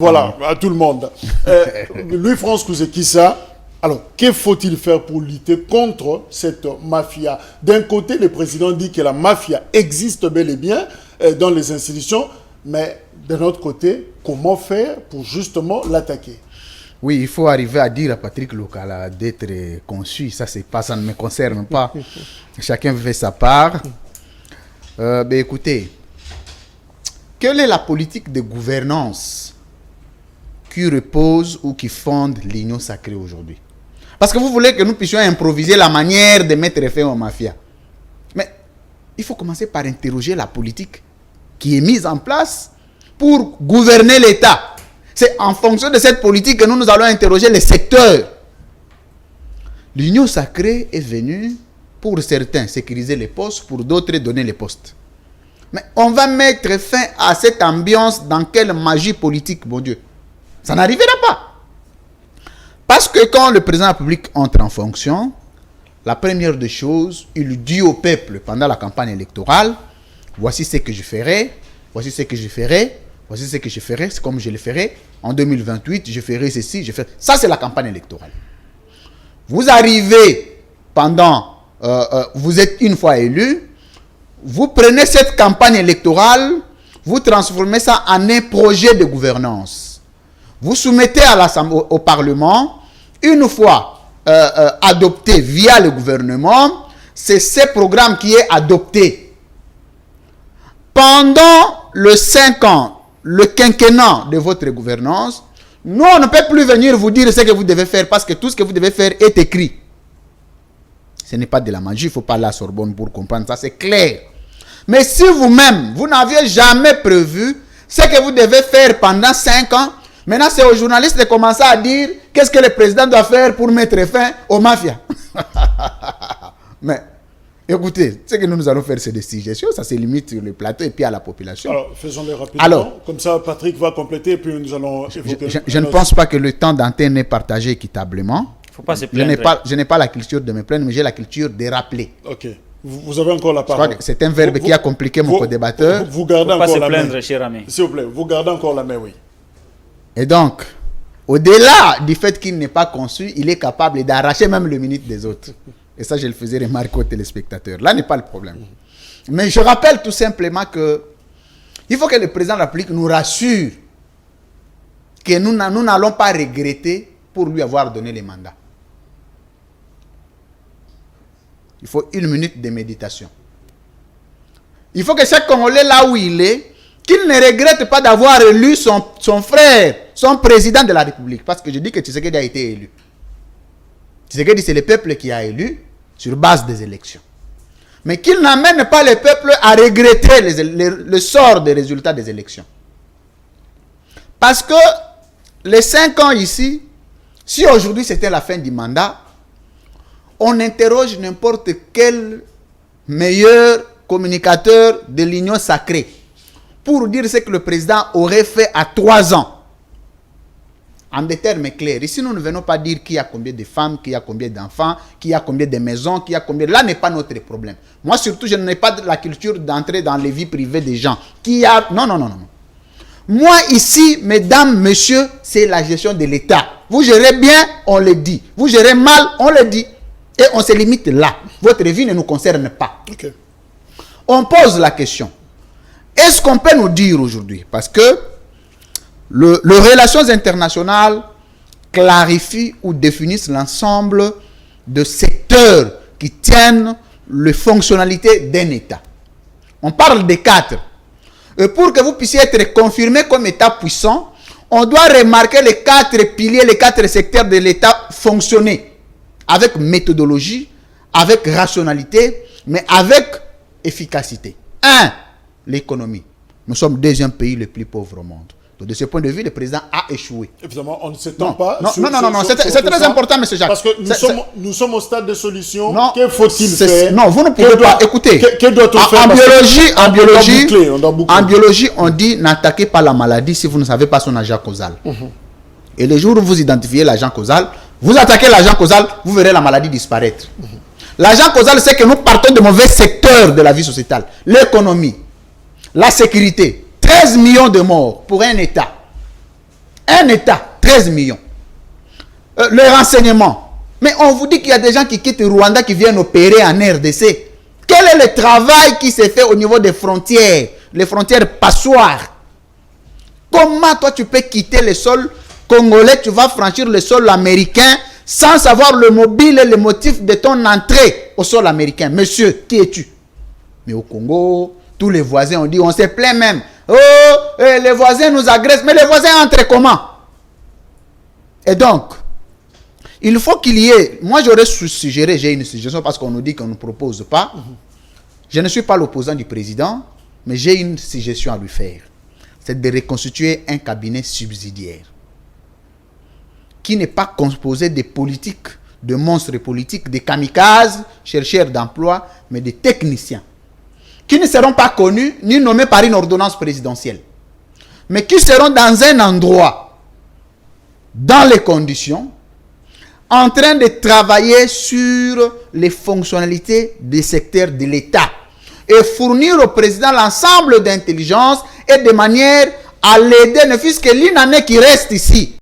Voilà, à tout le monde. Louis-France Kouzekissa, alors, que faut-il faire pour lutter contre cette mafia? D'un côté, le président dit que la mafia existe bel et bien dans les institutions, mais d'un autre côté, comment faire pour justement l'attaquer? Oui, il faut arriver à dire à Patrick Lokala d'être conçu. Ça ne me concerne pas. Chacun fait sa part. Écoutez, quelle est la politique de gouvernance qui repose ou qui fonde l'Union sacrée aujourd'hui? Parce que vous voulez que nous puissions improviser la manière de mettre fin aux mafias. Mais il faut commencer par interroger la politique qui est mise en place pour gouverner l'État. C'est en fonction de cette politique que nous allons interroger les secteurs. L'Union sacrée est venue, pour certains, sécuriser les postes, pour d'autres, donner les postes. Mais on va mettre fin à cette ambiance dans quelle magie politique, mon Dieu? Ça n'arrivera pas. Parce que quand le président de la République entre en fonction, la première des choses, il dit au peuple pendant la campagne électorale, voici ce que je ferai, voici ce que je ferai, voici ce que je ferai, c'est comme je le ferai. En 2028, je ferai ceci, je ferai... Ça, c'est la campagne électorale. Vous arrivez vous êtes une fois élu, vous prenez cette campagne électorale, vous transformez ça en un projet de gouvernance. Vous soumettez au Parlement, une fois adopté via le gouvernement, c'est ce programme qui est adopté. Pendant les 5 ans, le quinquennat de votre gouvernance, nous, on ne peut plus venir vous dire ce que vous devez faire parce que tout ce que vous devez faire est écrit. Ce n'est pas de la magie, il ne faut pas aller à Sorbonne pour comprendre ça, c'est clair. Mais si vous-même, vous n'aviez jamais prévu ce que vous devez faire pendant 5 ans, maintenant, c'est aux journalistes de commencer à dire qu'est-ce que le président doit faire pour mettre fin aux mafias. Mais, écoutez, ce que nous allons faire, c'est des suggestions. Ça se limite sur le plateau et puis à la population. Alors, faisons-les rapidement. Comme ça, Patrick va compléter et puis nous allons évoquer... Je ne pense pas que le temps d'antenne est partagé équitablement. Faut pas se plaindre. Je n'ai pas la culture de me plaindre, mais j'ai la culture de rappeler. Ok. Vous avez encore la parole. C'est un verbe qui a compliqué mon co-débatteur. Vous gardez encore la main. Faut pas se plaindre, cher ami. S'il vous plaît, vous gardez encore la main, oui. Et donc, au-delà du fait qu'il n'est pas conçu, il est capable d'arracher même le minute des autres. Et ça, je le faisais remarquer aux téléspectateurs. Là n'est pas le problème. Mais je rappelle tout simplement que il faut que le président de la République nous rassure que nous n'allons pas regretter pour lui avoir donné les mandats. Il faut 1 minute de méditation. Il faut que chaque Congolais, là où il est, qu'il ne regrette pas d'avoir élu son frère, son président de la République. Parce que je dis que Tshisekedi a été élu. Tshisekedi, c'est le peuple qui a élu sur base des élections. Mais qu'il n'amène pas le peuple à regretter le sort des résultats des élections. Parce que les 5 ans ici, si aujourd'hui c'était la fin du mandat, on interroge n'importe quel meilleur communicateur de l'Union sacrée pour dire ce que le président aurait fait à 3 ans. En des termes clairs. Ici, nous ne venons pas dire qui a combien de femmes, qui a combien d'enfants, qui a combien de maisons, qui a combien... Là n'est pas notre problème. Moi, surtout, je n'ai pas la culture d'entrer dans les vies privées des gens. Non. Moi, ici, mesdames, messieurs, c'est la gestion de l'État. Vous gérez bien, on le dit. Vous gérez mal, on le dit. Et on se limite là. Votre vie ne nous concerne pas. Okay. On pose la question. Est-ce qu'on peut nous dire aujourd'hui, parce que les relations internationales clarifient ou définissent l'ensemble de secteurs qui tiennent les fonctionnalités d'un État. On parle des 4. Et pour que vous puissiez être confirmé comme État puissant, on doit remarquer les 4 piliers, les 4 secteurs de l'État fonctionner avec méthodologie, avec rationalité, mais avec efficacité. 1. L'économie. Nous sommes le 2e pays le plus pauvre au monde. Donc, de ce point de vue, le président a échoué. Évidemment, on ne s'étend pas. Non, c'est très important, M. Jacques. Parce que nous sommes au stade de solution. Que faut-il faire? Non, vous ne pouvez pas. Écoutez, que doit-on faire? En biologie, on dit n'attaquez pas la maladie si vous ne savez pas son agent causal. Et le jour où vous identifiez l'agent causal, vous attaquez l'agent causal, vous verrez la maladie disparaître. L'agent causal, c'est que nous partons de mauvais secteurs de la vie sociétale. L'économie, la sécurité. 13 millions de morts pour un État un État, 13 millions. Le renseignement. Mais on vous dit qu'il y a des gens qui quittent Rwanda qui viennent opérer en RDC. Quel est le travail qui s'est fait au niveau des frontières? Les frontières passoires. Comment toi tu peux quitter le sol congolais, tu vas franchir le sol américain sans savoir le mobile et le motif de ton entrée au sol américain? Monsieur, qui es-tu? Mais au Congo, tous les voisins ont dit, on se plaint même. Oh, les voisins nous agressent. Mais les voisins entrent comment? Et donc, il faut qu'il y ait... Moi, j'aurais suggéré, j'ai une suggestion parce qu'on nous dit qu'on ne propose pas. Je ne suis pas l'opposant du président, mais j'ai une suggestion à lui faire. C'est de reconstituer un cabinet subsidiaire qui n'est pas composé de politiques, de monstres politiques, de kamikazes, chercheurs d'emploi, mais de techniciens qui ne seront pas connus ni nommés par une ordonnance présidentielle, mais qui seront dans un endroit, dans les conditions, en train de travailler sur les fonctionnalités des secteurs de l'État et fournir au président l'ensemble d'intelligence et de manière à l'aider, ne fût-ce que l'une année qui reste ici,